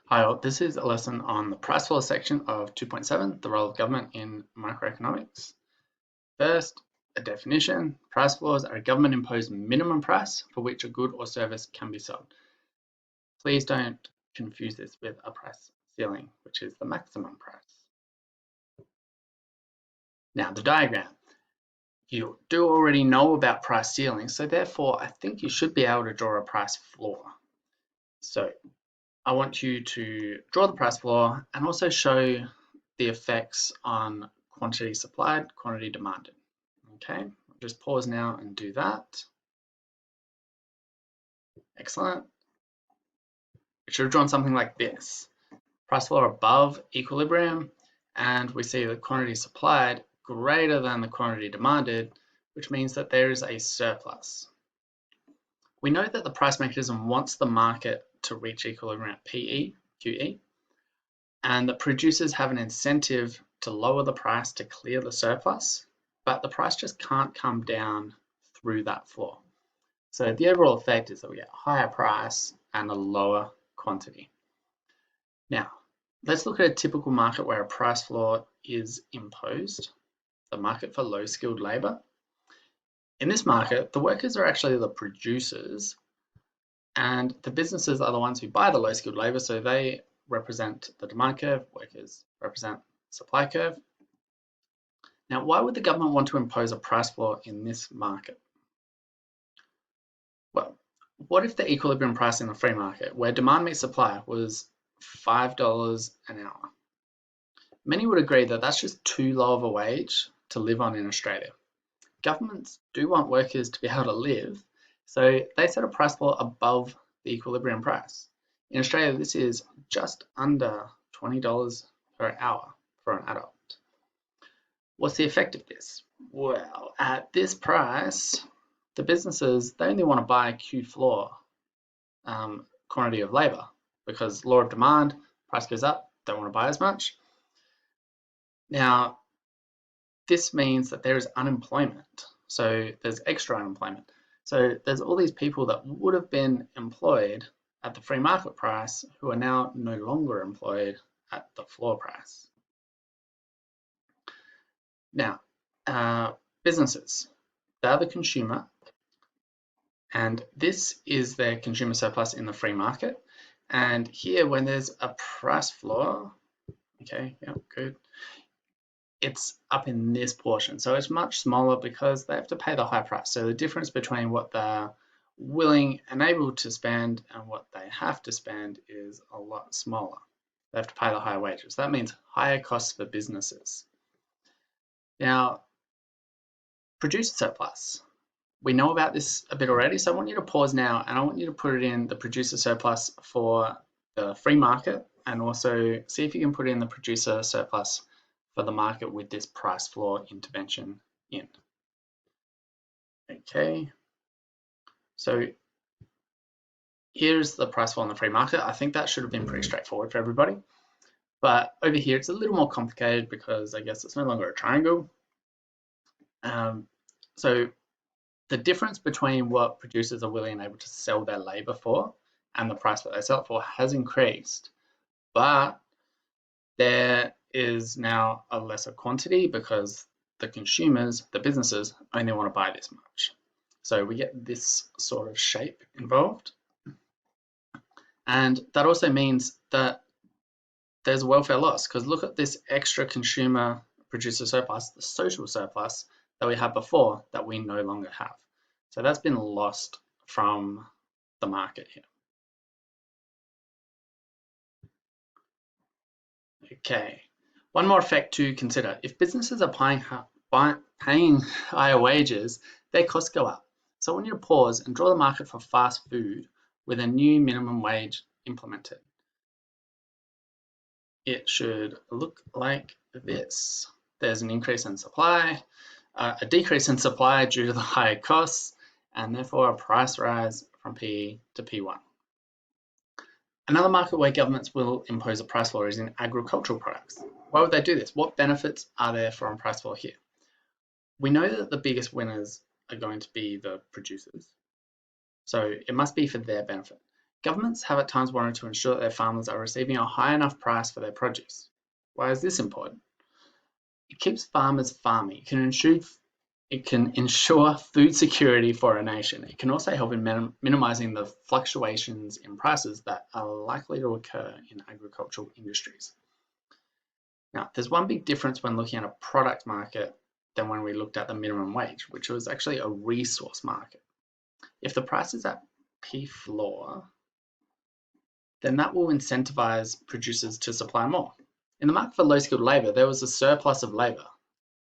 Hi all, this is a lesson on the price floor section of 2.7, the role of government in microeconomics. First, a definition. Price floors are a government-imposed minimum price for which a good or service can be sold. Please don't confuse this with a price ceiling, which is the maximum price. Now, the diagram. You do already know about price ceilings, so therefore I think you should be able to draw a price floor. So I want you to draw the price floor and also show the effects on quantity supplied, quantity demanded. Okay, just pause now and do that. Excellent. It should have drawn something like this. Price floor above equilibrium, and we see the quantity supplied greater than the quantity demanded, which means that there is a surplus. We know that the price mechanism wants the market to reach equilibrium at PE, QE, and that producers have an incentive to lower the price to clear the surplus, but the price just can't come down through that floor. So the overall effect is that we get a higher price and a lower quantity. Now, let's look at a typical market where a price floor is imposed, the market for low-skilled labor. In this market, the workers are actually the producers, and the businesses are the ones who buy the low-skilled labor, so they represent the demand curve, workers represent supply curve. Now, why would the government want to impose a price floor in this market? Well, what if the equilibrium price in the free market, where demand meets supply, was $5 an hour? Many would agree that that's just too low of a wage to live on in Australia. Governments do want workers to be able to live, so they set a price floor above the equilibrium price. In Australia, this is just under $20 per hour for an adult. What's the effect of this? Well, at this price, the businesses, they only want to buy Q floor quantity of labor because law of demand, price goes up, don't want to buy as much. Now, this means that there is unemployment. So there's extra unemployment. So there's all these people that would have been employed at the free market price who are now no longer employed at the floor price. Now, businesses, they're the consumer, and this is their consumer surplus in the free market. And here, when there's a price floor, okay, yeah, good, it's up in this portion. So it's much smaller because they have to pay the high price. So the difference between what they're willing and able to spend and what they have to spend is a lot smaller. They have to pay the higher wages. That means higher costs for businesses. Now, producer surplus. We know about this a bit already, so I want you to pause now and I want you to put it in the producer surplus for the free market and also see if you can put in the producer surplus for the market with this price floor intervention in. Okay, so here's the price floor on the free market. I think that should have been pretty straightforward for everybody. But over here, it's a little more complicated because I guess it's no longer a triangle. So the difference between what producers are willing and able to sell their labor for and the price that they sell it for has increased, but there is now a lesser quantity because the consumers, the businesses, only want to buy this much. So we get this sort of shape involved. And that also means that there's welfare loss because look at this extra consumer producer surplus, the social surplus that we had before that we no longer have. So that's been lost from the market here. Okay, one more effect to consider. If businesses are paying higher wages, their costs go up. So I want you to pause and draw the market for fast food with a new minimum wage implemented. It should look like this. There's an increase in supply, a decrease in supply due to the higher costs, and therefore a price rise from PE to P1. Another market where governments will impose a price floor is in agricultural products. Why would they do this? What benefits are there from a price floor here? We know that the biggest winners are going to be the producers. So it must be for their benefit. Governments have at times wanted to ensure that their farmers are receiving a high enough price for their produce. Why is this important? It keeps farmers farming. It can ensure food security for a nation. It can also help in minimizing the fluctuations in prices that are likely to occur in agricultural industries. Now, there's one big difference when looking at a product market than when we looked at the minimum wage, which was actually a resource market. If the price is at P floor, then that will incentivize producers to supply more. In the market for low-skilled labor, there was a surplus of labor,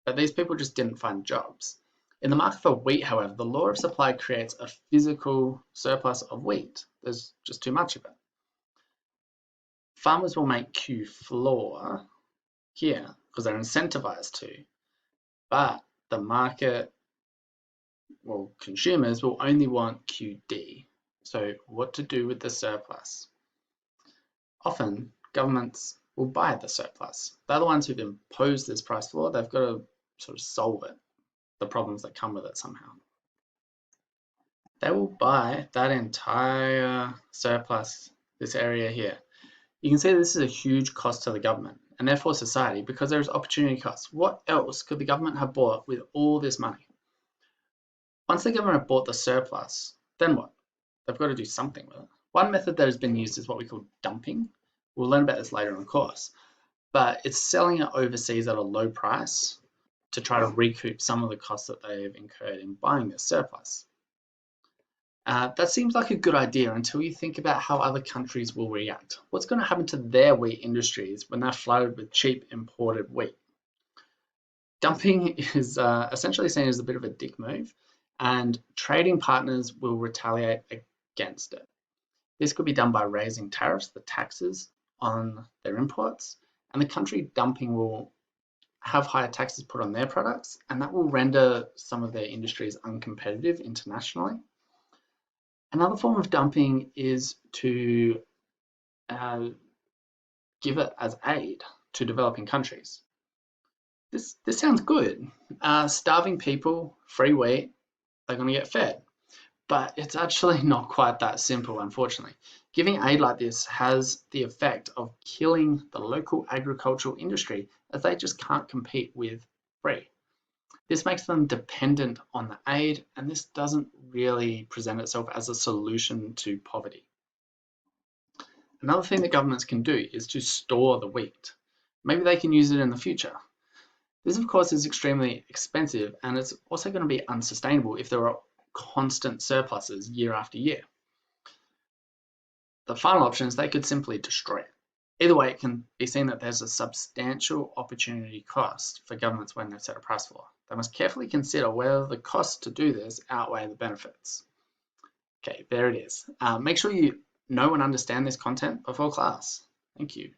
but these people just didn't find jobs. In the market for wheat, however, the law of supply creates a physical surplus of wheat. There's just too much of it. Farmers will make Q floor here because they're incentivized to, but the market, well, consumers will only want QD. So what to do with the surplus? Often governments will buy the surplus. They're the ones who've imposed this price floor. They've got to sort of solve it, the problems that come with it somehow. They will buy that entire surplus, this area here. You can see this is a huge cost to the government and therefore society because there's opportunity costs. What else could the government have bought with all this money? Once the government have bought the surplus, then what? They've got to do something with it. One method that has been used is what we call dumping. We'll learn about this later in the course, but it's selling it overseas at a low price to try to recoup some of the costs that they've incurred in buying this surplus. That seems like a good idea until you think about how other countries will react. What's going to happen to their wheat industries when they're flooded with cheap imported wheat? Dumping is essentially seen as a bit of a dick move, and trading partners will retaliate against it. This could be done by raising tariffs, the taxes on their imports, and the country dumping will have higher taxes put on their products, and that will render some of their industries uncompetitive internationally. Another form of dumping is to give it as aid to developing countries. This sounds good. Starving people, free wheat, they're going to get fed. But it's actually not quite that simple, unfortunately. Giving aid like this has the effect of killing the local agricultural industry as they just can't compete with free. This makes them dependent on the aid, and this doesn't really present itself as a solution to poverty. Another thing that governments can do is to store the wheat. Maybe they can use it in the future. This, of course, is extremely expensive, and it's also going to be unsustainable if there are constant surpluses year after year. The final option is they could simply destroy it. Either way, it can be seen that there's a substantial opportunity cost for governments when they set a price floor. They must carefully consider whether the costs to do this outweigh the benefits. Okay, there it is. Make sure you know and understand this content before class. Thank you.